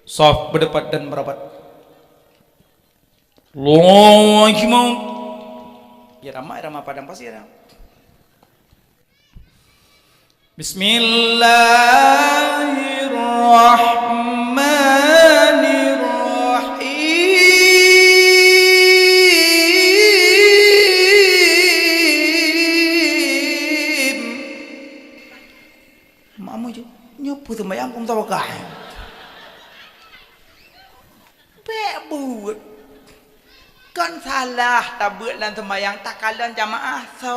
Soft berdebat dan merapat. Allahu ya ramai padang pasir. Bismillahirrahmanirrahim. Mamu ju nyopu sembayang kum tawakal. Buat kan salah tabut dan sembahyang tak kalan jamaah so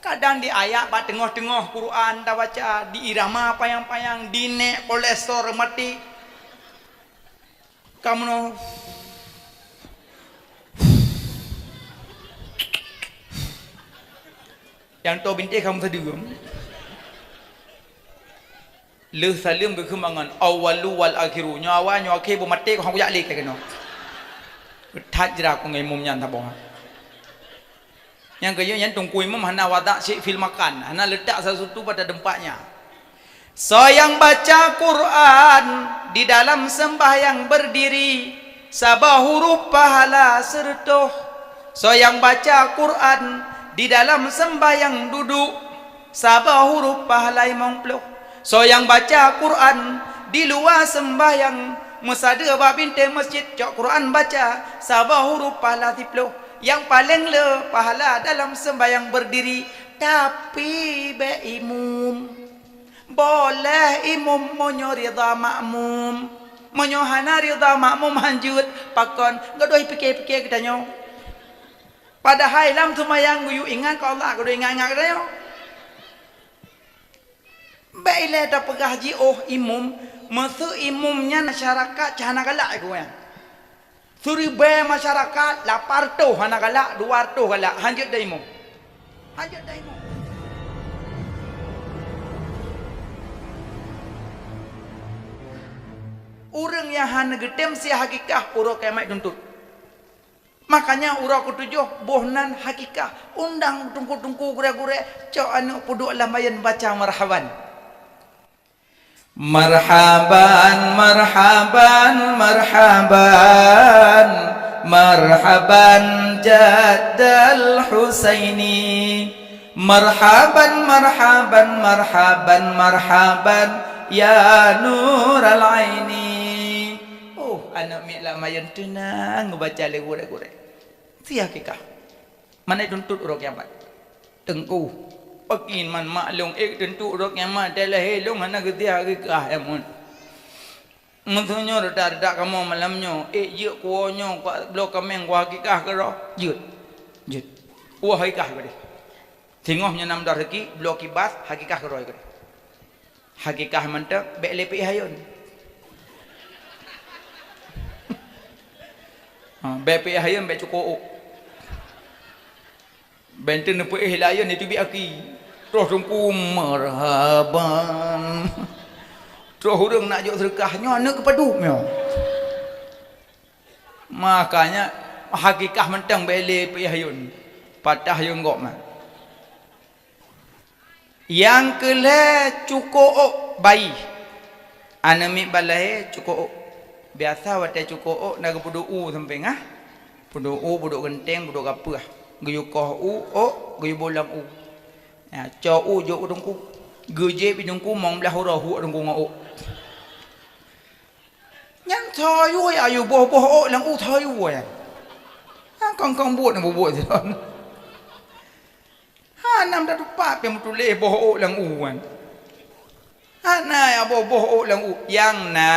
kadang di ayat ba tengah-tengah Quran dah baca di irama payang-payang dinek kolesterol mati kamu no yang to bintik kamu tadi leh salim berkembangan awalu wal akhiru nyawa nyawa ke bo mati ko hang yak lik ke no tajra ko ngai mum nyan ta bong yang ke yang tungkui mem hana wadak si fil makan hana letak sesuatu pada tempatnya so yang baca Quran di dalam sembahyang berdiri sabah huruf pahala sertoh so yang baca Quran di dalam sembahyang duduk sabah huruf pahala imong ploh so yang baca Quran di luar sembahyang mesada ba binte masjid cok Quran baca sabah huruf pahala tiploh yang paling le pahala dalam sembahyang berdiri tapi be imum boleh imum monyo rida makmum monyo hana rida makmum hanjut pakon gadoi pikir-pikir kita nyo padahal dalam sembahyang guyu ingat ko Allah gadoi ingat-ingat kita nyo baiklah dah pegah ji oh imum masa imumnya masyarakat cahana galak aku ya suribe masyarakat lapar tu hana galak dua tu galak hanjut dah imum orang yang hana getem si hakikah urang kiamat tuntut makanya urang ketujuh bohnan hakikah undang tungku-tungku gure-gure cok anu puduk lamayan baca marhaban marhaban marhaban marhaban marhaban jaddal husaini marhaban marhaban marhaban marhaban ya nural aini oh anak mila mayan tenang ngebaca le gure-gure si hakikah mana tuntut urang kiamat tengku pakin man maklum tentu rok yang mah dah helong hana getia gekah emun mentunyo redak kamu malamnyo je kuonyo blok kameng ku hakikah ke roh jut wah hakikah gede tingohnya nam dar rezeki blok kibas hakikah ke roh gede hakikah mantek bek lepi hayun bek pi hayun bek cukup benten nepu hilayan itu bi aki roh tungku marhaban roh urang nak jok sedekahnya ana kepadu meo makanya hakikah mentang bele pi hayun patah yung gok mah yang kele cukup bayi ana mi balai cukup biasa wate cukup nak pudu u sampai ngah pudu u pudu genteng pudu kapah guyu koh u o guyu bolam u ya cho u jo dongku geje pi dongku mong belah hurah hu dongku ngo nhang thoi ui ayu boh boh o lang u thoi ui kong buat nak buat tu ha nam dah lupa pe mutule boh o lang u kan ha na ya boh o lang u yang na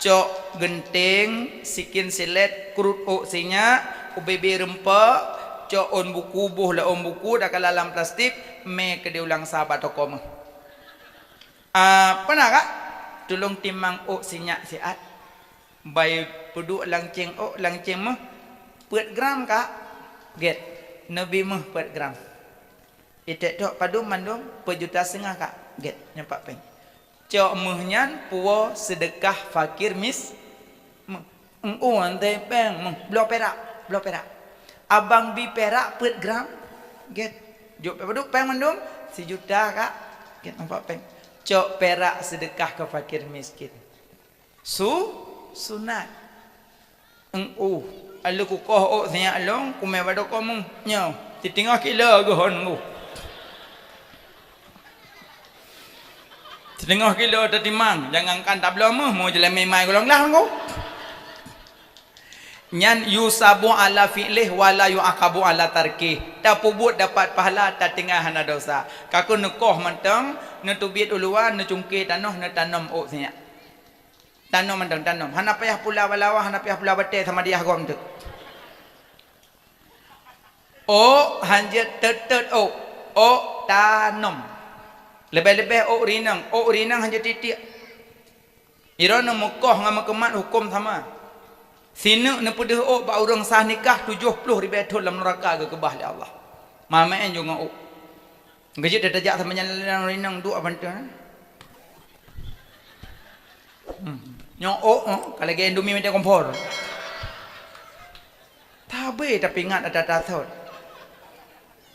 cok genteng sikin silet kurut o sinya ubebe rempa cok on buku buh la on buku dah dalam plastik me ke dia ulang sahabat toko mah pernah kak tolong timang o sinyak siat bai puduk langceng o langceng mah pet gram kak get nabi mah pet gram itek tok padu mandum pejuta setengah kak get nyepak peng cok muhnyan puo sedekah fakir mis ante peng blok perak abang bi perak pet gram get juk peduk peng mandum 1 juta kak get nampak peng cok perak sedekah ke fakir miskin sunat alu ku koh siap long ku me bado komung nyo titingah kila gohon ku titingah kila tatimang jangan kan tak belum mau jalan mai golong lah ku nyan yusabu ala fi'lih wala yu'aqabu ala tarkih dapat buat dapat pahala tak tinggal hana dosa kaku nekoh mentang ne tubit uluan ne cungkir tanah ne tanam siap tanam mentang tanam hana payah pula balawah hana payah pula betul sama dia gom tu hanjat tetet tanam lebih-lebih rinang hanjat titik irana mekoh ngam kemat hukum sama sini ne pedih ba urang sah nikah 70 ribu betul dalam neraka ke bah Allah mamaen juga gejit dah tajak sama jalan rinang duk apa tu nyong kalau ge indomie minta kompor tabe tapi ingat ada tasod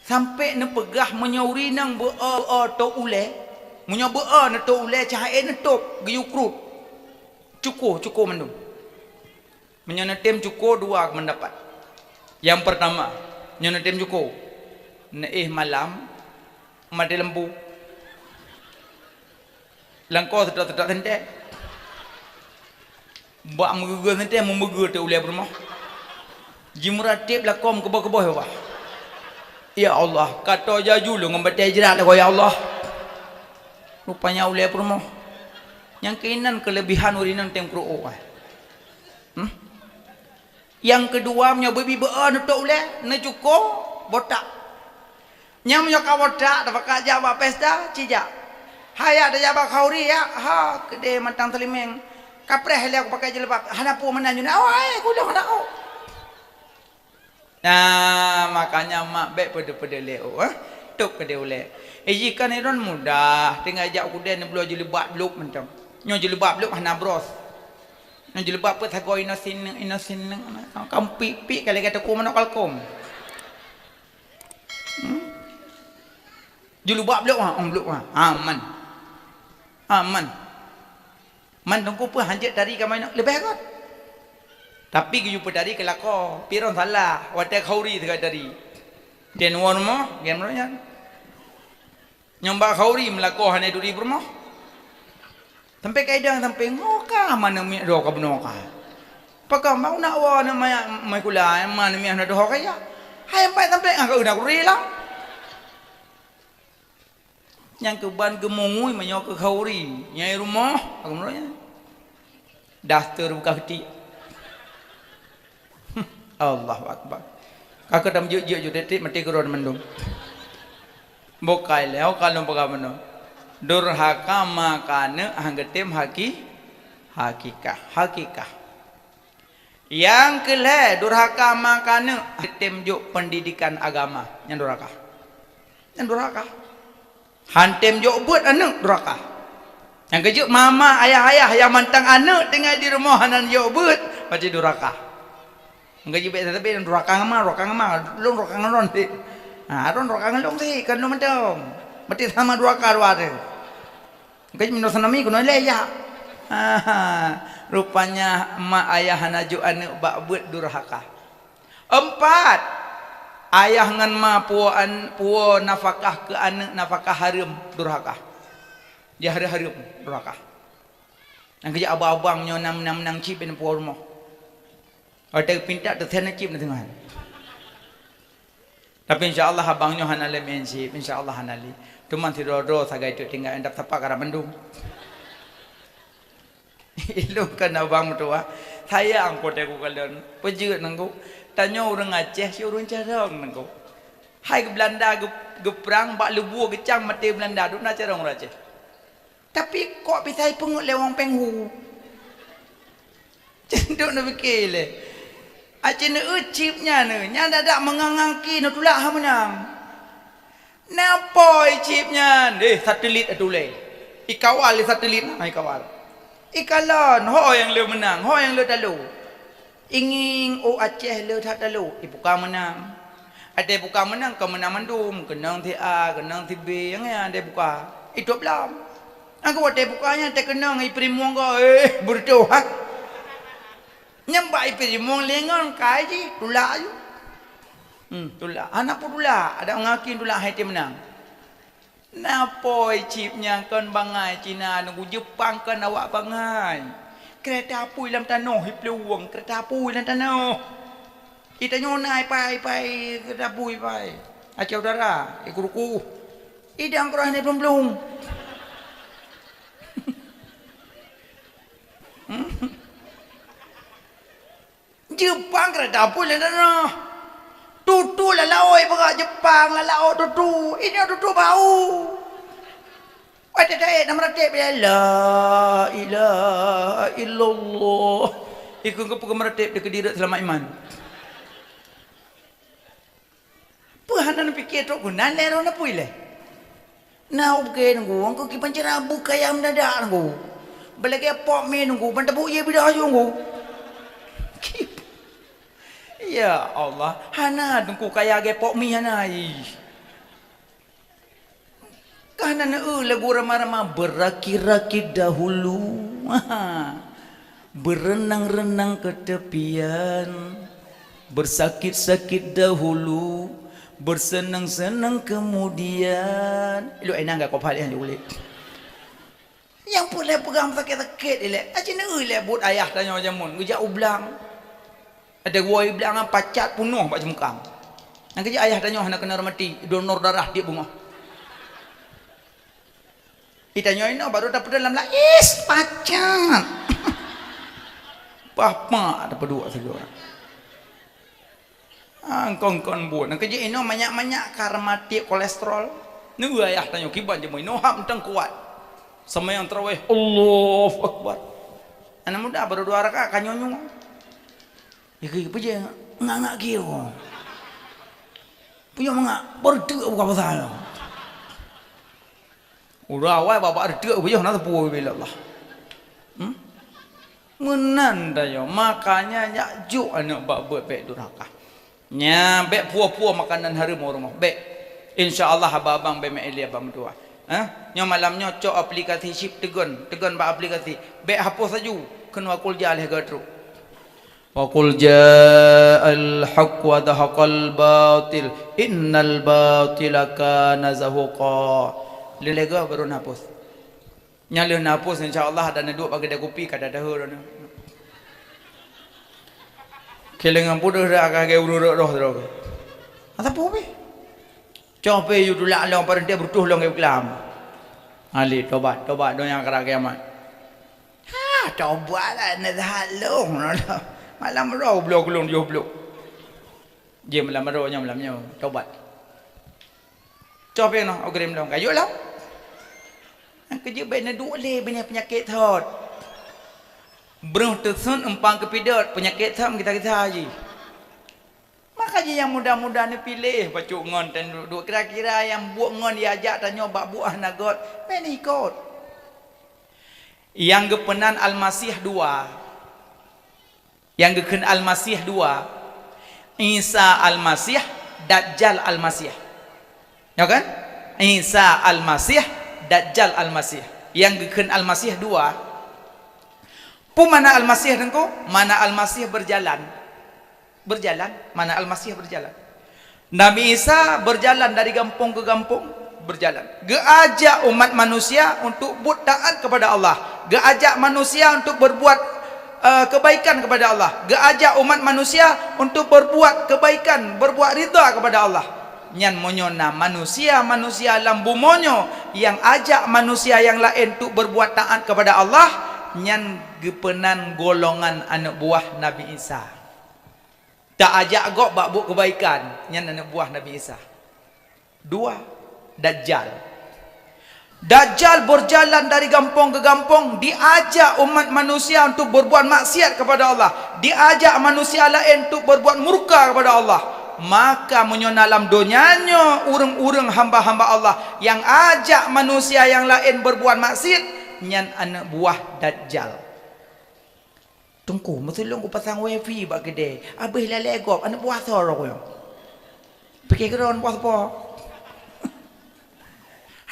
sampai ne pegah menyauri nang to ule munya ne to ule cahaya ne top geyukrut cukup mendung menyana tem cukup dua mendapat yang pertama menyana tem cukup naih malam mati lembu langkau tidak tentek bak mengugur tentek memegur tu uliah bermah jimuratib lakom kebah-kebah apa ya Allah kata jaju lu ngambatai jerat lah ya Allah rupanya uliah bermah yang keinan kelebihan urinan tem kru'u yang kedua punya baby bean untuk uleh ne cukup botak nyam yo ka botak dapat ka jawab pesta cijak haya ada jawab khauri ya ha kede mantang telimeng kapreh hele aku pakai jilbab hanapu menanjuna awai kudu nak au nah makanya mak baik pada leo tok kede uleh jika ni ron mudah tinggal ajak kuda ni belu jilbab bluk mentang nyo jilbab bluk hana bros nang jilbab pun tak kau inosin kamu pipi kali kata ku mana kalkom jilbab blok aman man tunggu pun hanjat dari ke mana lebih kot tapi jumpa dari ke lako piron salah wadah khauri dekat dari den warmo game royan nyomba khauri melako hane duri bermo sampai kaidang sampai ngoka mana mi do ka benoka pakam mau nak wa na mai kula mana mi na do ka ya hai sampai ka udah kurilang yang ke ban gemungui menyo ke khauri nyai rumah agamronya daftar buka hati Allahu akbar kakak dam juk detik mati keron mendung bokai leo kalau pagamano durhaka makana hanggetem hakikah yang kelih durhaka makana getem juk pendidikan agama yang durhaka hantem juk buat anak durhaka yang kejuk mama ayah yang mantang anak tinggal di rumah hanan juk buat pasti durhaka enggak jibet tapi durhaka ngama lung durhaka ngon ti ron durhaka ngelong ti kan lu mendong mesti sama durhaka luar Gaj minosanami kuno leya. Rupanya mak ayah naju anu bak buat durhaka. 4 ayah ngan ma puo nafkah ke anak nafkah haram durhaka. Dia haram durhaka. Nang kerja abang-abang nyo nang cip en puo rumah. Ada pinta tu thena cip na tengah. Tapi insyaallah abang nyo hanale mensip insyaallah hanali. Tuman tirodo sagai tu tinggal endap tapak kara Bandung. Ilung kan abang tua. Saya angkot aku kalian. Pejut nangku. Tanya orang Aceh si orang carang nangku. Hai ke Belanda geprang bak lebu kecang mati Belanda duk nak carang orang Aceh. Tapi kok bisa pengut lewang penghu. Cenduk nak fikir le. Aceh ni cipnya ni. Nya dadak mengangangki nak tulak ha menang. Napoi chipnya satelit adule ikawal satelit ikawal ikalon ho yang le menang ho yang le dalu ingin Aceh le tak dalu ibuka menang ada buka menang ke menang mandum kenang ti A kenang ti B yang ada buka itu belum Aku buat bukanya tak kena ngai primong ko berdoa. Nyambai primong lengon kai ji tulak ju. Tulak. Anak pun tulak. Ada ngakin tulak hai dia menang. Napoi cipnya kan bangai Cina nunggu Jepang kan awak bangai. Kereta apui dalam tanah hipluang kereta apui dalam tanah. Kita nyonai pai kereta apui pai. Acau darah ikuruku. Idang kurang ni belum. Jepang kereta apui dalam tanah. Tutu lah laoi berak Jepang lah lao tutu. Ini tutu bau. Ada dah nama ratib bila la ilaha illallah. Ikut ke pegang ratib dia kediri selama iman. Puhanan fikir tu guna lero na puile. Na ubke nunggu angko ki pancara buka yang mendadak nunggu. Belagi apa me nunggu bantabu ye bidah nunggu. Ya Allah, hana tungku kaya ge pok mi hana ai. Kana na lagu ramah-ramah berakir-rakir dahulu. Berenang-renang ke tepian. Bersakit-sakit dahulu. Bersenang-senang kemudian. Lu enak enggak kau faham yang boleh. Yang boleh pegang sakit-sakit ile. Aje na buat ayah tanya jamun, gejak ublang. Ada gua bilang pacat punuh pak cemukam. Nang kerja ayah tanya nak kena mati, donor darah dia bunga. Kita nyoino baru dapat dalam lah, pacat. Papa ada berdua segala. Kong buat. Nang kerja ino banyak-banyak karmati kolesterol. Nunggu ayah tanya kiban je mo ino ham teng kuat. Sama yang terawih Allahu Akbar. Anak muda baru 2 rakaat kan nyonyong. Ya ke apa je ngak kira. Punya mengak berdua bukan pasal. Udah awal bapak berdua punya nak tepu bila Allah. Menan dah yo makanya nyak juk anak bak buat baik durhaka. Nya baik puah-puah makanan haram rumah. Baik. Insya-Allah abang baik mak Eli abang dua. Nyo malam nyo cok aplikasi ship tegon bak aplikasi. Baik hapus saju kena kul jalih gadru. Waqul ja'al haqq wa dhahaqal batil innal batila kana zahuqa. Lelega baru hapus. Nyala hapus insya-Allah dan duduk bagi dia kopi kada dah ron. Kelengan pudah dah agak urut roh terus. Apa be? Coba you dulu long pada dia bertuh long kelam. Ali tobat doa kara kiamat. Tobatlah nak halong. Malam roh blok long dia blok. Dia malam rohnya malamnya tobat. Coba no ogrim long kayu lah. Kerja baik nak duk le banyak penyakit thot. Beruh tersun empang kepidot penyakit thot kita haji. Makanya yang muda-muda ni pilih bacuk ngon dan duk kira-kira yang buat ngon diajak tanya bak buah nagot pen ikut. Yang gepenan Al-Masih 2. Yang geken Al-Masih 2. Isa Al-Masih, Dajjal Al-Masih. Ya kan? Isa Al-Masih, Dajjal Al-Masih. Yang geken Al-Masih 2. Pu mana Al-Masih dengko? Mana Al-Masih berjalan. Mana Al-Masih berjalan. Nabi Isa berjalan dari kampung ke kampung, berjalan. Geajak umat manusia untuk buat taat kepada Allah. Geajak manusia untuk berbuat kebaikan kepada Allah. Geajak umat manusia untuk berbuat kebaikan, berbuat ridha kepada Allah. Nyan monyona manusia lambu monyo yang ajak manusia yang lain untuk berbuat taat kepada Allah. Nyan gepenan golongan anak buah Nabi Isa. Tak ajak gok bak buat kebaikan. Nyan anak buah Nabi Isa. 2. Dajjal berjalan dari kampung ke kampung, diajak umat manusia untuk berbuat maksiat kepada Allah, diajak manusia lain untuk berbuat murka kepada Allah. Maka menyonalam donyanya urang-urang hamba-hamba Allah yang ajak manusia yang lain berbuat maksiat, nyan anak buah Dajjal. Tunggu, mesti lu pasang wifi bak gede. Abih lele gop anak buah sorok yo. Pikir keron puas apa?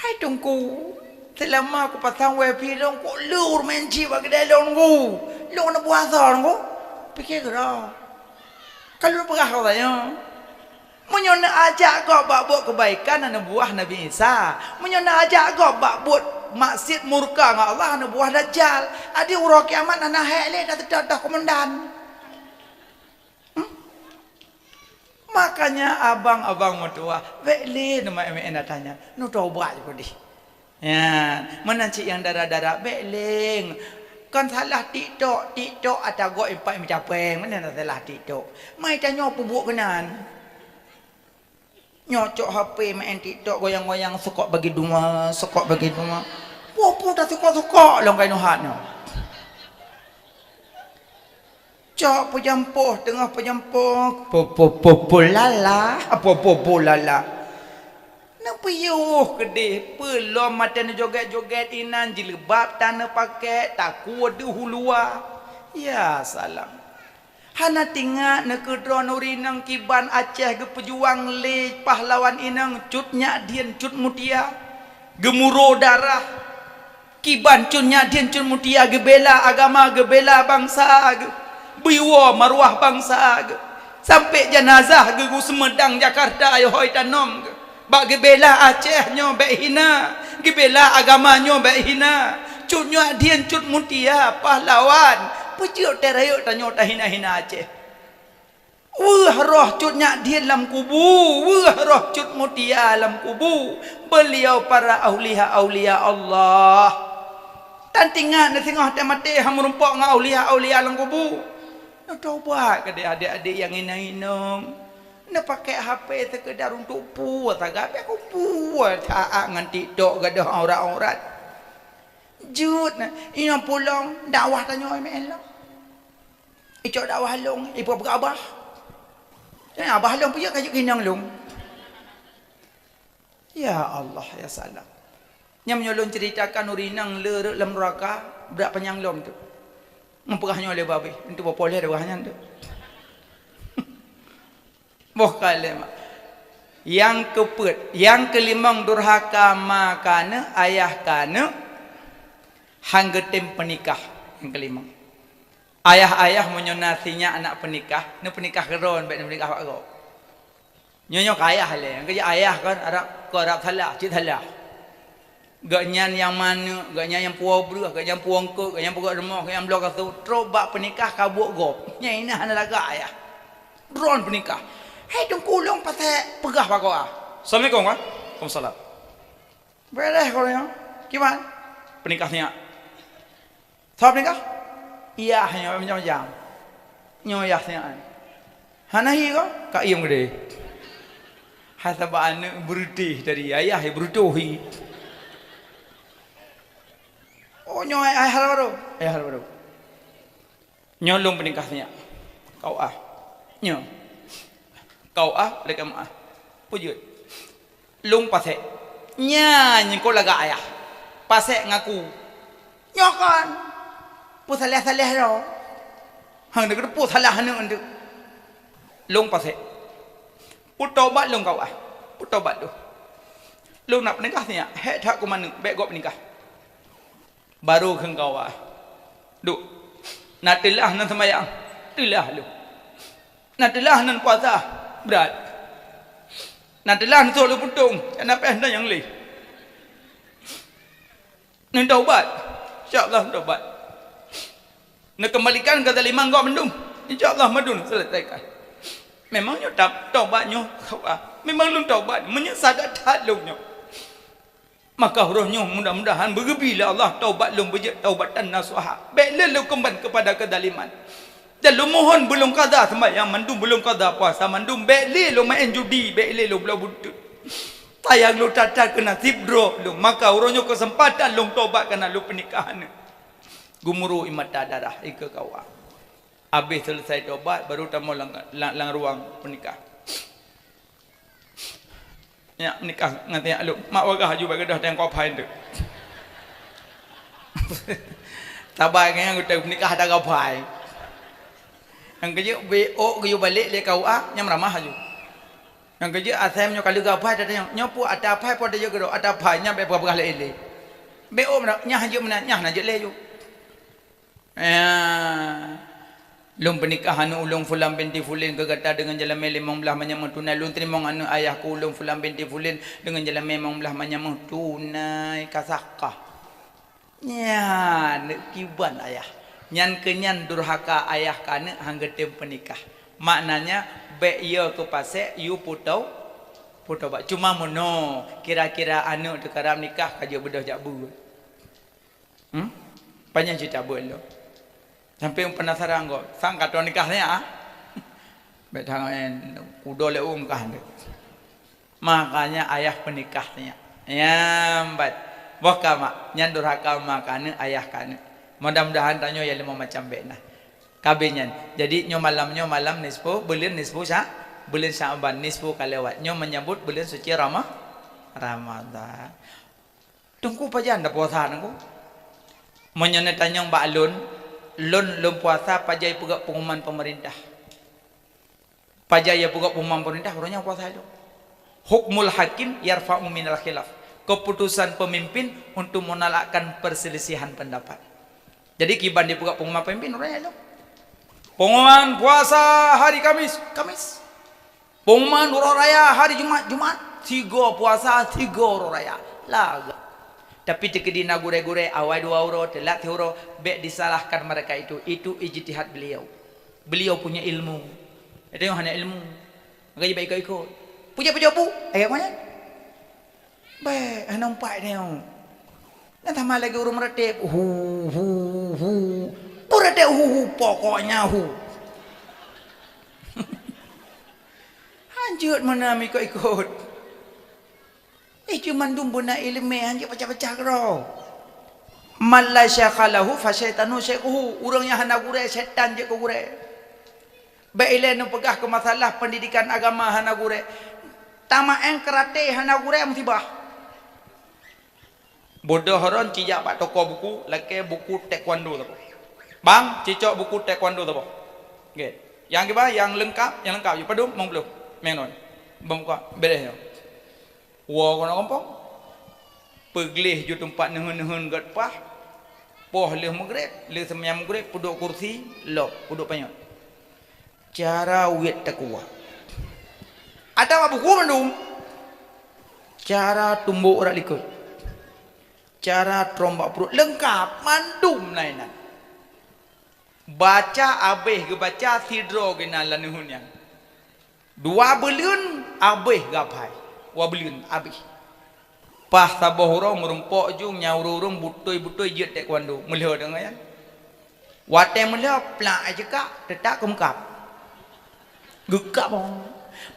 Hai tunggu. selama aku pasang wifi long kok lur main jiwa kedai long ku long nak puasa long ku fikir kau kalau perah kau tanya menyona ajak kau buat kebaikan anak buah Nabi Isa menyona ajak kau buat maksiat murka dengan Allah anak buah Dajjal ada urang kiamat anak hele dah komandan. Makanya abang-abang mertua bekle nama nak tanya nu taubat je pudi ya mana cik yang darah-darah bekleng kan salah TikTok atau go impak mencapeng mana nak salah TikTok mai tanya apa buat kenan nyocok HP main TikTok goyang-goyang sokok bagi dua apa tak suka-suka long kai nuhatnya cok pejampuh tengah pejampuh lala nak piyuh kedih pelom mata ni joget-joget inan jilbab tanah pakai tak kuat di hulua ya salam hana tinggal nak kedron urinang kiban Aceh ke pejuang le pahlawan inang cutnya dian cut mutia gemuro darah kiban cutnya dian cut mutia gebela agama gebela bangsa biwa maruah bangsa sampai jenazah gegus Semedang Jakarta ayo hoi tanom bak gebela Aceh nyo bek hina gebela agama nyo bek hina cut nyo dian cut mutia pahlawan pejut terayuk tanyo ta hina Aceh wah roh cut nyak dian lam kubu wah roh cut mutia lam kubu beliau para aulia Allah tantingan na tengah mati ham rumpok ngau aulia lam kubu taubat ke adik-adik yang inang-inang nak pakai HP sekedar untuk puas agak aku puas tak ngan TikTok gadah aurat-aurat jut ina pulang dakwah tanya ML icok dakwah long ibu berabah dan abah long punya kajuk kinang long ya Allah ya salam nya menyolong ceritakan urinang lerek lem neraka berak panjang long tu memperahnya oleh babi itu boleh ada bahannya tu boh kalimah yang keput yang kelimang durhaka makana ayah kana hanggetim penikah yang kelima ayah menyonasinya anak penikah ni penikah keron baik penikah pak kau nyonya kaya le yang kerja ayah kan Arab salah cik salah gaknyan yang mana gaknyan yang puau beruah gaknyan puang ke gaknyan pegak remah gaknyan blok kasu trobak penikah kabuk gop nyai nah ana laga ayah drone penikah hei dong kulong pasal pegah pak kau assalamualaikum kan waalaikumsalam boleh kau yang gimana penikahnya siapa penikah iya hanya macam-macam nyoyah sian hana hi kau kak iam gede hasabana berutih dari ayah berutuhi oh nyoy ayah baru nyolong penikahnya kau kau mereka maaf pujut lung pasek nyanyi kau laga ayah pasek ngaku nyokan pu salah ro hang de pu salah hanu andu lung pasek pu tobat lung kau pu tobat tu lung nak penikahnya hek tak ku mana bek gop penikah baru keng kau duk nak telah nan sembahyang telah lu nak telah nan puasa berat nak telah nan solo putung nak peh yang leh nan taubat insyaallah taubat nak kembalikan kata limang kau mendung insyaallah madun selesaikan memangnya taubatnya kau memang lu taubat menyesal tak lungnya maka rohnya mudah-mudahan bergebilah Allah taubat lum berjek taubatan nasuha baiklah lu kembali kepada kedaliman dan lu mohon belum qada sembahyang mandum belum qada puasa mandum baiklah lu main judi baiklah lu belau butut tayang lu tata kena tibro lu maka rohnya kesempatan lu taubat kena lu pernikahan gumuru imata darah ika kau habis selesai taubat baru tamu lang ruang pernikah ya nikah nganti lu mak wagah juga gadah tang kopai tu tabai yang kita nikah ada kopai yang kerja BO kayu balik le kau nyam ramah aju yang kerja asam nyo kali kopai ada yang nyopu ada apa pada juga ada apa nya be berapa le BO mana nyah je mana nyah nak je le ju. Lung pernikahan ulung fulan binti fulin kegata dengan jalan memang belah menyamah tunai. Lung terima anu ayahku ulung fulan binti fulin dengan jalan memang belah menyamah tunai kasakah. Nyan kiban ayah. Nyan kenyan durhaka ayah kana hanggetem pernikah. Maknanya be ia ke pasek you putau bak cuma mono kira-kira anu tu karam nikah kaja bedah jak bu. Panjang cerita boleh. Sampai penasaran kok. Sang kata nikahnya ah. Baik tangan udah le kah ni. Makanya ayah penikahnya. Ya bat. Waka mak nyandurhaka makane ayah kana. Mudah-mudahan tanya ya lima macam bekna. Kabinyan. Jadi nyo malam nisfu bulan nisfu sya bulan Syaban nisfu kalewat. Nyo menyambut bulan suci Ramadan. Tunggu pajan dah puasa nangku. Menyana tanya Mbak Lun puasa pajai pegak pengumuman pemerintah. Pajai pegak pengumuman pemerintah orangnya puasa itu. Hukmul hakim yarfa'u minal khilaf. Keputusan pemimpin untuk menolakkan perselisihan pendapat. Jadi kiban di pegak pengumuman pemimpin orangnya itu. Pengumuman puasa hari Kamis. Pengumuman Urah Raya hari Jumat. 3 puasa 3 Urah Raya. Laga. Tapi tekedi na gure-gure awal 2 euro telat euro bek disalahkan mereka itu ijtihad beliau punya ilmu itu yang hanya ilmu maka baik ikut punya pu ayat mana baik nampak dia dan tambah lagi urung meretep meretep pokoknya hanjut mana ikut cuman dumbuna ilmu hanya pecah-pecah kau. Malla syakhalahu fa syaitanu syaiquhu. Urangnya hana gure syaitan je ko gure. Baile nu pegah ke masalah pendidikan agama hana gure. Tamaeng karate hana gure musibah. Bodoh horon cijak pak toko buku lake buku taekwondo tu. Bang, cicok buku taekwondo tu. Okey. Yang ke yang lengkap je padum mong belum. Menon. Bangka beres. Wah kena kompong peglih ju tempat nehun-nehun gat pah poh leh magrib leh semyam magrib puduk kursi lok puduk panyot cara wet takwa ada buku mandum cara tumbuk orang likut cara trombak perut lengkap mandum lainan baca abeh ke baca sidro gina lanehunnya 2 bulan abeh gapai wabelun habis pas sabah orang merumpok jung nyaururung butoi jet taekwondo melihat dengan wate melihat plak aja kak tetak kemkap gekap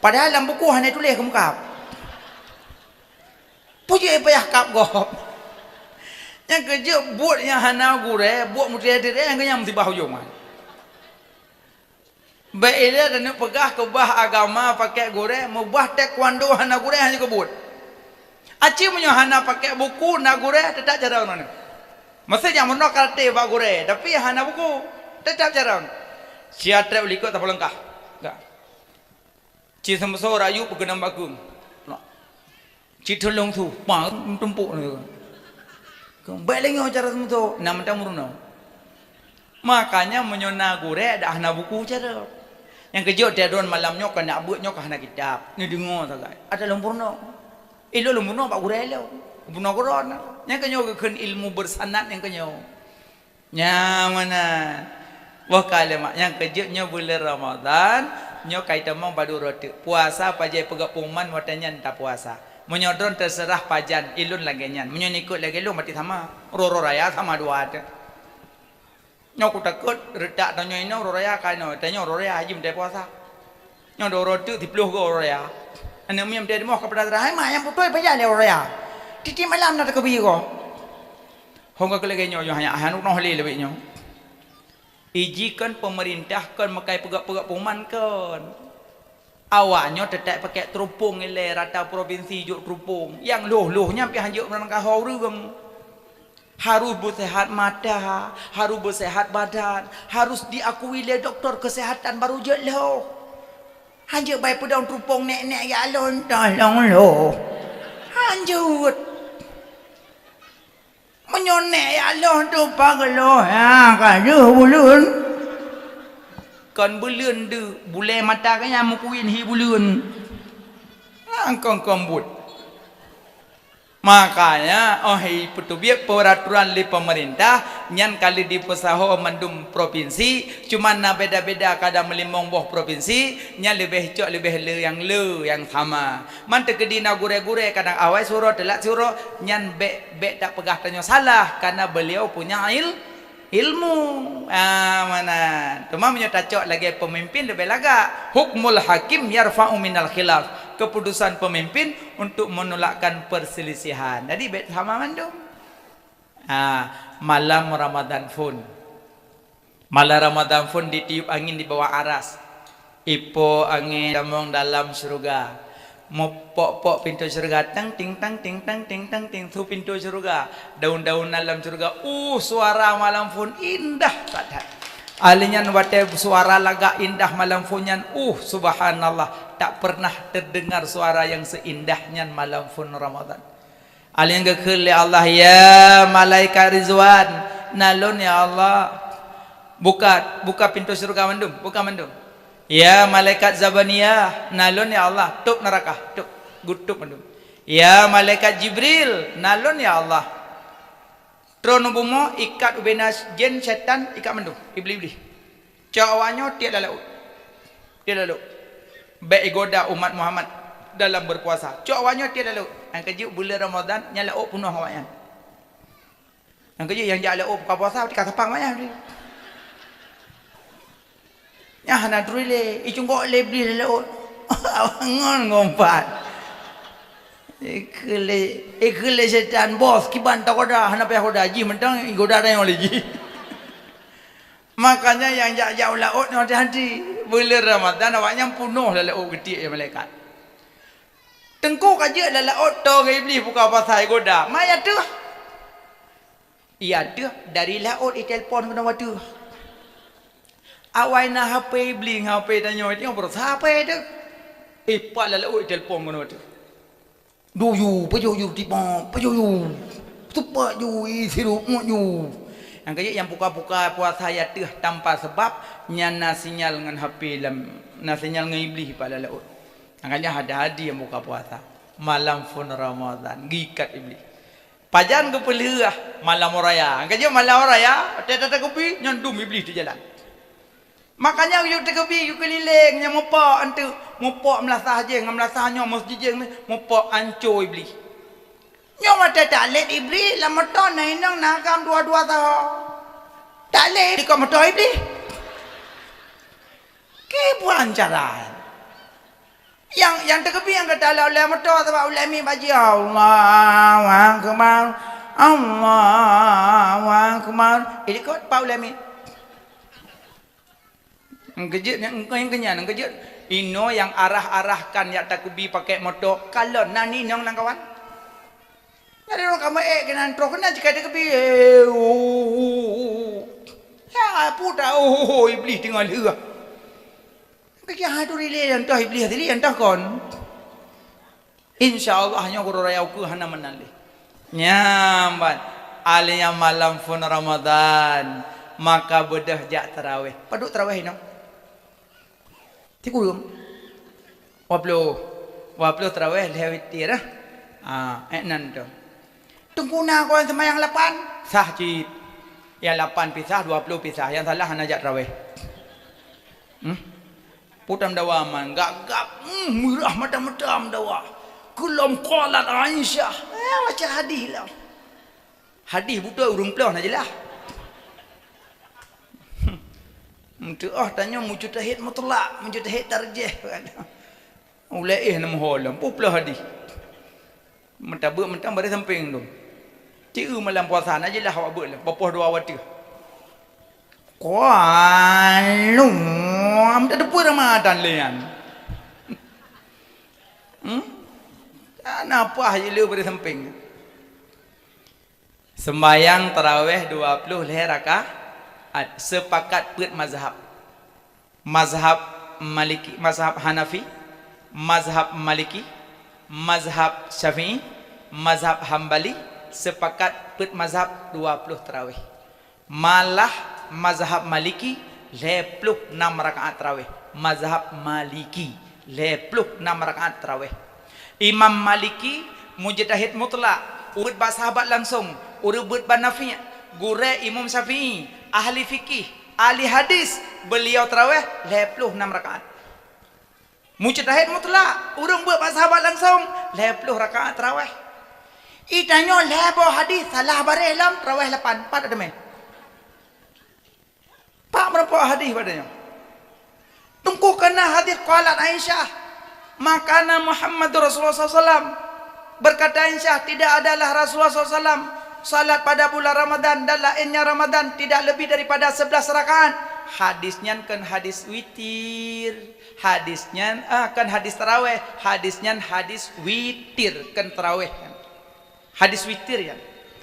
padahal dalam buku hanya tulis kemkap puji payah kap gop yang kerja buat yang hana gure buat mutiara yang kenyang mesti bahujung baiklah dan pegah kebah agama pakai gure mubah taekwondo hana gure hanya kebut aci punya hana pakai buku na gure tetap cara mana mesti yang menok karate pak gure tapi hana buku tetap cara siatre uliko tak pelengkah enggak ci semso rayu pegenam bagung ci tolong tu mang tumpuk ni baiklah cara semso nam tamurno makanya menyona gure ada hana buku cara yang kejut dia don malam nyok nak buat nyok hana kitab ni dengar tak ada lempurno lempurno pak gure lo lempurno koron yang kenyo keun ilmu bersanad yang kenyo nya mana wah kalimat yang kejutnya bulan Ramadan nyok kaitan mang padu roti puasa pajai pegak pengumuman watanya tak puasa menyodron terserah pajan ilun lagi nyan menyonikut lagi lu mati sama roro raya sama 2 ada nyok takut redak tanya ino raya kaino tanya raya haji mendai puasa nyok do roti 10 go raya ane miam dia mau kepada rahai mah yang putoi paja le raya titi malam nak kebi go hongga kelege nyok hanya hanu no hali lebih nyok ijikan pemerintah kan makai pegak-pegak pengumuman kan awaknya tetap pakai terupung ile rata provinsi juk terupung yang loh-lohnya pi hanjuk menangkah haurung harus bersehat mata, harus bersehat badan, harus diakui oleh doktor kesehatan baru je lo. Hanjut baik pedang terupung nek-nek ya alon tolong lo. Hanjut. menyonek ya Allah tu pagaloh ha kajuh bulun kon bulun tu bule mata kanya mukuin hi bulun angkong kombut. Makanya petubiak peraturan di pemerintah nyan kali di pesaho mandum provinsi cuman na beda-beda kadang melimong boh provinsi nyan lebih cok lebih le yang sama man tegedina gure-gure kadang awai suruh telak suruh nyan be tak pegah tanya salah karena beliau punya ilmu mana cuma menyata cok lagi pemimpin lebih laga hukmul hakim yarfa'u minal khilaf keputusan pemimpin untuk menolakkan perselisihan. Jadi bet sama mandum. Malam Ramadan pun. Malam Ramadan pun ditiup angin di bawah aras. Ipo angin damong dalam surga. Mopok-pok pintu surga tang ting tang ting tang ting tang ting tu pintu surga. Daun-daun dalam surga. Suara malam pun indah sadat. Alinyan wate suara laga indah malam funyan subhanallah tak pernah terdengar suara yang seindahnya malam fun Ramadan. Alin gekil ya Allah ya malaikat Rizwan nalun ya Allah buka pintu surga mandum buka mandum ya malaikat Zabaniyah nalun ya Allah tup neraka tup gutup mandum ya malaikat Jibril nalun ya Allah trono bumo ikat ubenas jen setan ikat mandum iblis cawanyo tiada lalu be goda umat Muhammad dalam berpuasa cawanyo tiada lalu yang keju bulan Ramadan nyala punuh hawayan yang keju yang jala buka puasa di kasapang maya ya hana drile icungko lebli lalu ngon ngompat ikhle setan bos kiban takoda hana payah koda ji mentang goda ada yang lagi makanya yang jauh laut ni hati-hati bulan Ramadan awaknya punuh laut gede ya malaikat tengkuk aja laut to iblis buka pasal goda maya tu iya tu dari laut telefon kena waktu awai na HP iblis HP tanya tengok bro siapa tu pak laut telefon kena waktu doyu pejoyu tiba pejoyu tupak ju isiru moju yang kaya yang buka-buka puasa ya teh tanpa sebab nyana sinyal dengan HP na sinyal dengan iblis pada laut makanya ada hadi yang buka puasa malam fun Ramadan gikat iblis pajan ke pelirah malam raya kaya malam raya tata kopi nyandum iblis di jalan makanya yuk tekebi yuk keliling nya mopo antu mopo melasah je ngamlasah nyo masjid je mopo anco iblis nyo mata talet iblis la moto nainang nakam dua-dua ta talet di moto iblis ke buan cara yang tekebi yang kata la moto ta ulami baji Allah akbar ini kok pa ulami Ngejut yang kenyan ngejut ino yang arah-arahkan ya takubi pakai motor kalau nani nong nang kawan nyari orang kamu kena truk kena jika takubi ya puta iblis tinggal dia kaya hadu rile entah iblis tadi entah kon insyaallah hanya guru raya ku hana menali nyamban alnya malam fun Ramadan maka bedah jak tarawih paduk tarawih no tikurum waplo tarawih lewat tira nan tu tungkuna kau semayang 8 sah cip yang 8 pisah 20 pisah yang salah hana jak tarawih putam dawaman gagap murah madam-madam dawa kulam qalat Aisyah macam hadis lah hadis butuh urung pelah nak jelah tanya mujtahid mutlak mujtahid tarjih ulai nama holam puplah hadis mentang bari samping tu ciu malam puasa aja lah awak buat lah bapoh dua waktu kualum tak ada pun Ramadan lian kenapa aja lu bari samping sembayang tarawih 20 rakaat sepakat put mazhab Maliki mazhab Hanafi mazhab Maliki mazhab Syafi'i mazhab Hambali sepakat put mazhab 20 tarawih. Malah mazhab Maliki 26 rakaat tarawih. Mazhab Maliki 26 rakaat tarawih. Imam Maliki mujtahid mutlak, urut ba sahabat langsung, urut ba Nafi', gure Imam Syafi'i, ahli fikih, ahli hadis, beliau tarawih 26 rakaat. Mujtahid mutlak, urung buat ba sahabat langsung 20 rakaat tarawih. Itanya lebo hadis salah bare lam tarawih 8 ada mai. Pak berapa hadis padanya? Tunggu kena hadis qalat Aisyah, makana Muhammadur Rasulullah SAW, berkata Aisyah, tidak adalah Rasulullah SAW salat pada bulan Ramadan dan lainnya Ramadan tidak lebih daripada 11 rakaat. Hadisnya kan hadis witir, hadisnya kan hadis tarawih, hadisnya hadis witir kan tarawih, hadis witir ya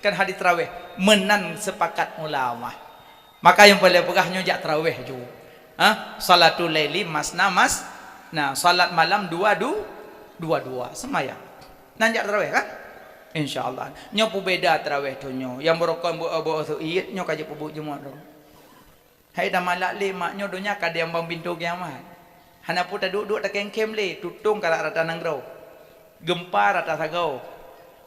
kan hadis tarawih, menan sepakat ulama. Maka yang paling pegahnya jak tarawih juga. Salatul laili masna mas. Nah, salat malam dua semayang. Nanjak tarawih kan? Insyaallah. Nyo pu beda tarawih tu nyo. Yang berokon bu tu iyit nyo kaje pu Jumaat tu. Hai dah malak le mak nyo dunya kada yang bang pintu kiamat. Hana pu ta duduk ta kengkem le, tutung kala rata nangrau. Gempa rata sagau.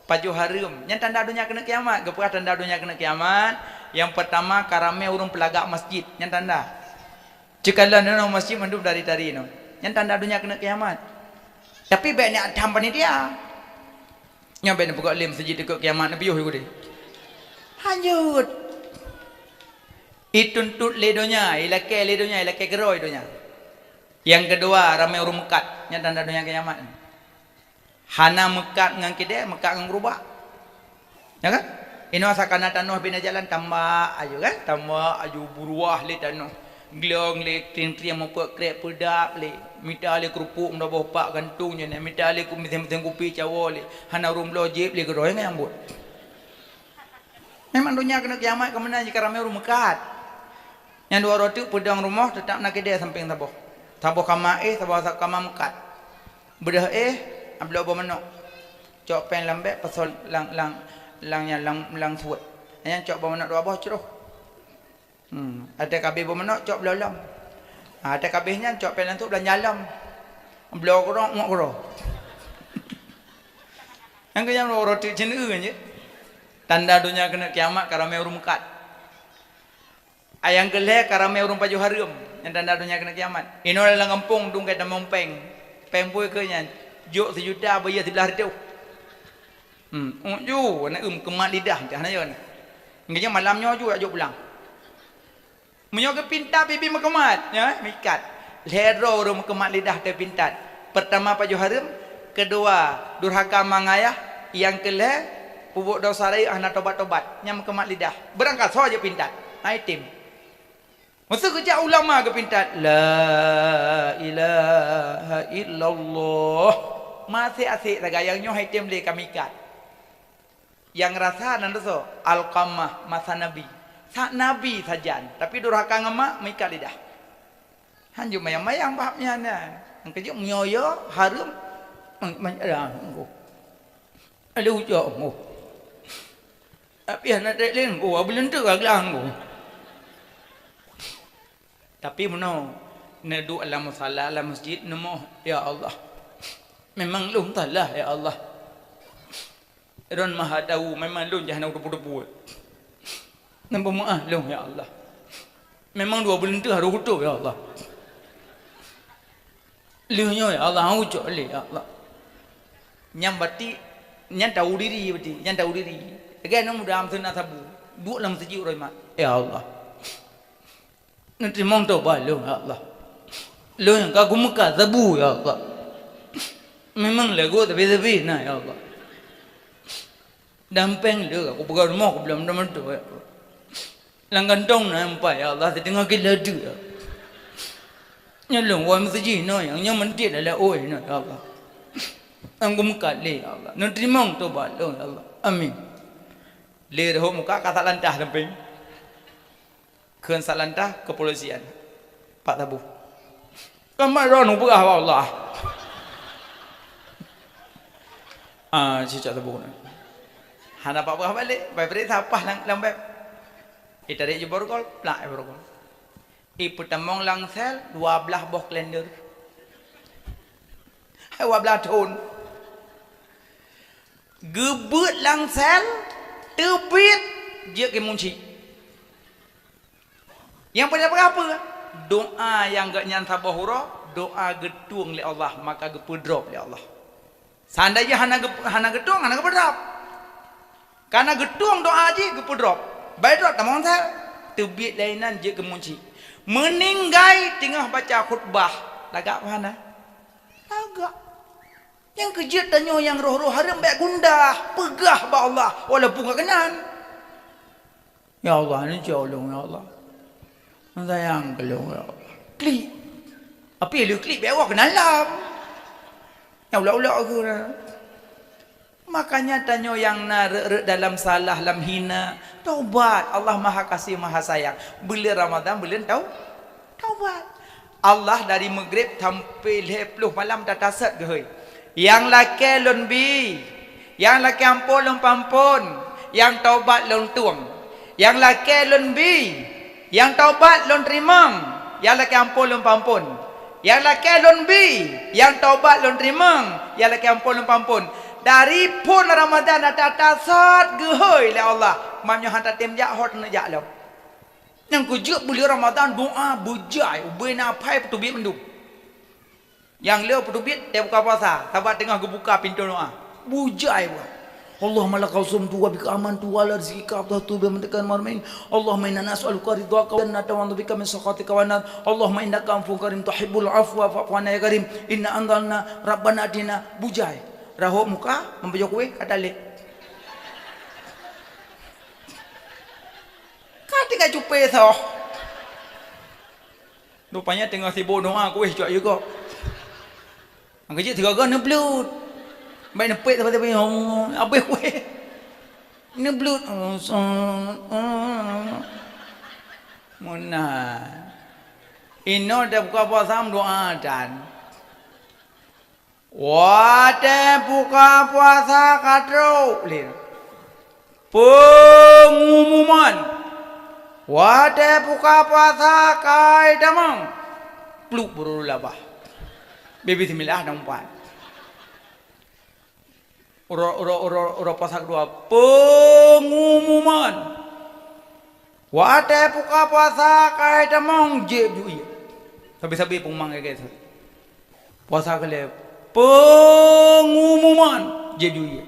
Paju harum. Yang tanda dunia kena kiamat. Gepah tanda dunia kena kiamat. Yang pertama karame urung pelagak masjid. Yang tanda. Cikalah no masjid mandum dari no. Yang tanda dunia kena kiamat. Tapi baiknya adam panitia. Yang baiknya buka lim masjid dekat kiamat nabi yo gede. Hanyut. Ituntut ledonya, ilake ledonya, ilake geroi donya. Yang kedua ramai urung mekat. Yang tanda dunia kiamat. Hana mekat ngan kide, mekat ngan berubah. Ya kan? Ino sakana tanuh bina jalan tambah ayu kan? Tambah ayu buruah le tanuh. Glong le tring-tring mempuak krep pedak le. Mita le kerupuk nda bopak gantungnya ne. Mita le ku miseng kopi cawo le. Hana rum lojip le geroy yang buat. Memang dunia kena kiamat ke mana jika ramai rum mekat. Yang dua roti pedang rumah tetap nak kide samping taboh. Taboh kama taboh kama mekat. Bedah ablo bo menok cok pen lambek pasal lang suat yang cok bo menok dua boh ceroh ada kabeh bo menok cok belolam ada kabehnya cok pen lantuk belan jalam belo korong ngok korong yang kaya roti cenu je tanda dunia kena kiamat karame urung mekat ayang geleh karame urung paju harum yang tanda dunia kena kiamat ino dalam kampung dung kata mompeng pempui ke nya jok sejuta bayar 11 ribu. Ju nak kemat lidah jangan aja ni. Ngenya malamnya ju ajak pulang. Menyo ke pintat bibi mekemat ya, mikat. Lero rum kemat lidah te pintat. Pertama paju harum, kedua durhaka mangayah, yang kele pupuk dosa rai ana tobat-tobat, nyam kemat lidah. Berangkat saja pintat. Item. Masa kerja ulama ke pintat la ilaha illallah masih asik tagayangnya item le kami kat yang rasa nanda so alqamah masa nabi sak nabi sajan tapi durhaka ngema mikat lidah hanju mayang-mayang bahabnya na ang kerja menyoyo harum ada nggo ada ujok nggo tapi anak dek len nggo belum tu agak nggo. Tapi meno nedu ala musalla ala masjid nemo ya Allah. Memang lum talah ya Allah. Ron maha tahu memang lum jangan debu-debu. Nampak maaf lum ya Allah. Memang 2 bulan tu harus hutu ya Allah. Luhnya ya Allah ucap le ya Allah. Nyam bati nyam tahu diri bati, nyam tahu diri. Again nang mudah amsun sabu. Duk dalam masjid roi mak. Ya Allah. Nanti mong tobat lu ya Allah. Lu yang kau muka zabu ya Allah. Memang lagu tapi nah ya Allah. Dampeng lu aku pegang rumah aku belum tu ya Allah. Langgantong nampak ya Allah setengah kilo tu ya. Nyalung wa masjid no yang mentit adalah oi no ya Allah. Aku muka le ya Allah. Nanti mong tobat lu ya Allah. Amin. Le dah muka kata lantah dampeng. Keun salantah kepolisian Pak Tabu kamar ron ubah Allah cicak tabu hana apa balik bai beri sapah lang beb tarik je borgol plak borgol petamong lang sel 12 boh kalender 12 tahun gebut lang sel terbit je ke munci yang pada apa doa yang gak nyanta bahura doa getung oleh Allah maka gepedrop oleh Allah seandainya hana getung hana gepedrop karena getung doa aja gepedrop baik drop tamang sel terbit lainan je kemunci meninggai tengah baca khutbah lagak mana lagak yang kejut tanya yang roh-roh haram baik gundah pegah ba Allah walaupun gak kenan ya Allah ni tolong ya Allah sayang kalau ya Allah klik apa yang lu klik bewak ke dalam ya ulah-ulah aku makanya tanya yang dalam salah dalam hina taubat Allah maha kasih maha sayang bila Ramadan bulan taubat Allah dari maghrib sampai 10 malam dah tasat ke yang laki lon bi yang laki ampun lon pampun yang taubat lon tuang yang laki lon bi yang taubat lon terimang yang laki ampun lon pampun yang laki lon bi yang taubat lon terimang yang laki ampun lon pampun dari pun Ramadan ada tasat gehoi le Allah mamnya hantar tim jak hot na jak lo yang kujuk bulan Ramadan doa bujai ubin apai petubit mendung yang leo petubit dia buka puasa sahabat tengah gebuka pintu doa bujai buat Allah malakal sumtu wa bika amantu wa la rizqika abdatu bi mantakan marmain Allahumma inna nas'aluka ridhaka wa natawadu bika min sakhatika wa nar Allahumma innaka afuwwun karim tuhibbul afwa fa'fu anna ya karim inna anzalna rabbana atina bujai rahok muka membejok kue kata le ketika cupe so rupanya tengah sibuk doa kue cuak juga ang kecil tiga gan neblut baik nepek tapi apa kue neblut mana ino dah buka puasa doa dan wate buka puasa katro lir pengumuman wate buka puasa kai damang pluk berulabah baby bismillah nampan ora puasa kedua pengumuman wate buka puasa kai damang je bui sabi-sabi pengumang guys puasa kele pengumuman jadi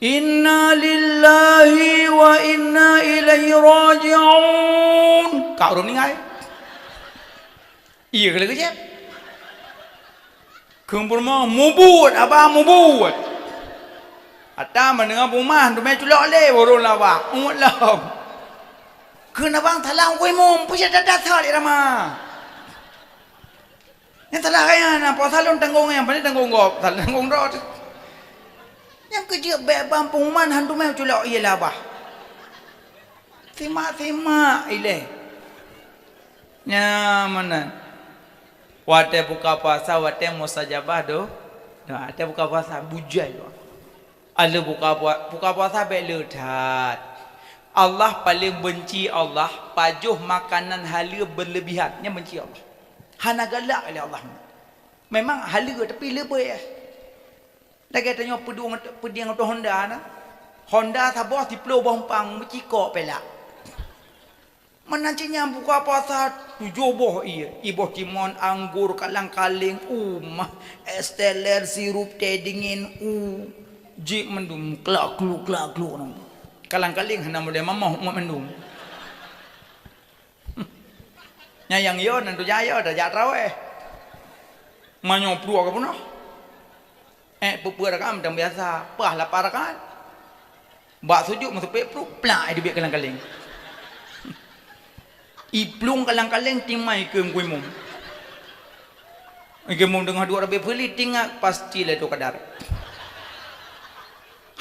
inna lillahi wa inna ilaihi raji'un kak rum ni ngai iya kali kecep kumpul mau mubut abang mubut ada mendengar rumah tu mai culak le borong lawa umut lam kena bang talang koi mum pusat datang le ramah yang telah kaya na puasa lon tanggung yang pandai tanggung gop tanggung rot yang kerja bebam pengumuman hantu mai culak ialah bah tema ile nya mana wate buka puasa wate mustajabah do ada buka puasa bujai do ada buka puasa beludat Allah paling benci Allah pajuh makanan halal berlebihan yang benci Allah hana galak oleh Allah memang halal tapi lebih lagi tanya pedang tu Honda sabah di Pulau Bompang mencikok pelak menancinya buka puasa 7 boh iboh timon anggur kalang-kaling esteller sirup teh dingin jik mendung klak kalang-kaling hana model mamah mendung yang yon nanti jaya dah jatau manyo puluh ke punah pupur rakam dan biasa pah lapar kan bak sujud masuk pek puluh plak dia biar kalang-kaling iplung kalang-kaling timai ke nguimum nguimum dengan 2 rabi beli tinggal pastilah tu kadar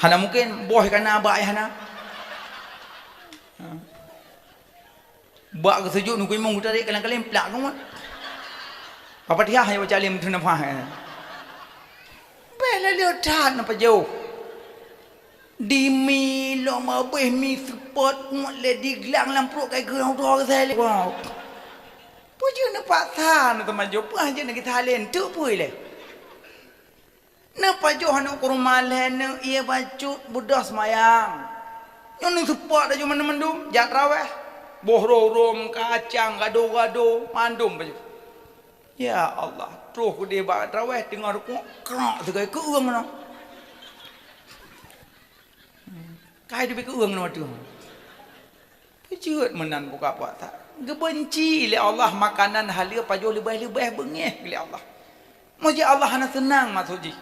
hana mungkin boh kana abak hana bak ke sujud nu nguimum tarik kalang-kaling plak tu apa dia hai baca alim tu nampak bela dia dah nampak jauh di mi lo ma beh mi support mo le di glang lam pro kai gerang do sai le wow pu je na pa tha na ma jo pa je na ki tha len tu pui le na pa jo hanu kurma le na ia bacut budak semayang yang ni support aja mana mandum jak raweh boh rom kacang gado mandum baju ya Allah terus ku dia bak raweh tengah rukuk krak segai ke uang mana kai dia ke uang nama tu pejut menan buka puasa gebenci le Allah makanan halia pajo lebih-lebih bengeh le Allah moji Allah hana senang masuji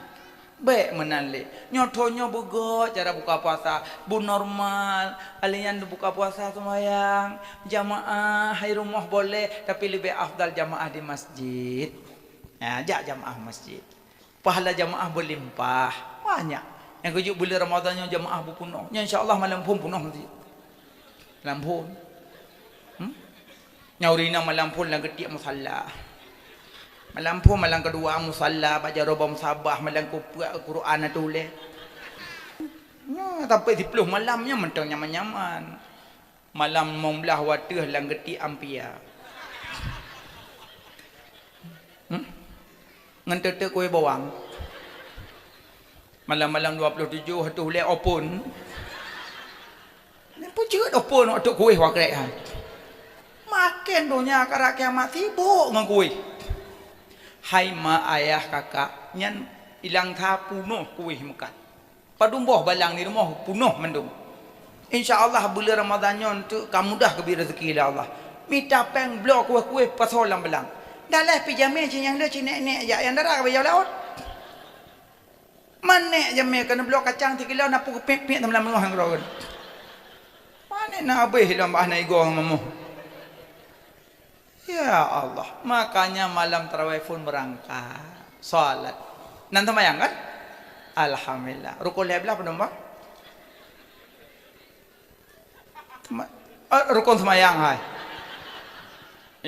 baik menan le nyotonyo bugo cara buka puasa bu normal alian buka puasa semayang jamaah hai rumah boleh tapi lebih afdal jamaah di masjid ya jak jamaah masjid pahala jamaah berlimpah banyak yang kujuk bulan Ramadannya jamaah berpenuh insyaallah malam pun penuh nanti lampun nyaurina malam pun lang getik musalla malam pun malam kedua musalla baca roba musabah malam Quran tulis tapi 10 malamnya mentang nyaman-nyaman malam 19 watih lang getik ampia ngentete kue bawang malam-malam 27 hatu le opun ni pucut opun waktu kue wakrek ha makan donya kara kiamat sibuk ngan kue hai ma ayah kakak nyan ilang tha punuh kue makan padumboh balang ni rumah punuh mendum insyaallah bulan Ramadan tu kamu dah kebi rezeki lah Allah minta peng blok kue pasal lam belang dalah pijame yang dia cinek-nek yang darah ke laut mana jame kena blok kacang 3 kilo nak pu pek-pek dalam rumah hang rogan mana nak habis dalam bah nai go mamu ya Allah makanya malam tarawih pun berangkat salat nan sembahyang kan alhamdulillah rukun lebelah penumbang rukun sembahyang hai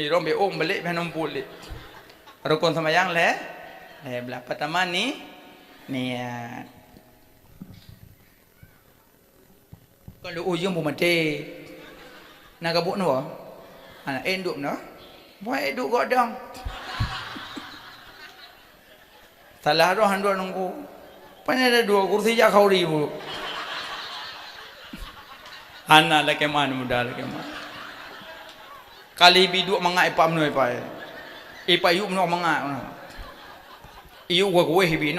rombe balik penom pulit rukun sembahyang lebelah pertama ni niat kalau ujung pun mati nak kabut no anak enduk no buat duk godang salah roh handuk nunggu pana ada 2 kursi jak khauri bu anak laki man muda laki man kali biduk mangai pam noi pai ipa yuk no mangai iu gua gue hibi no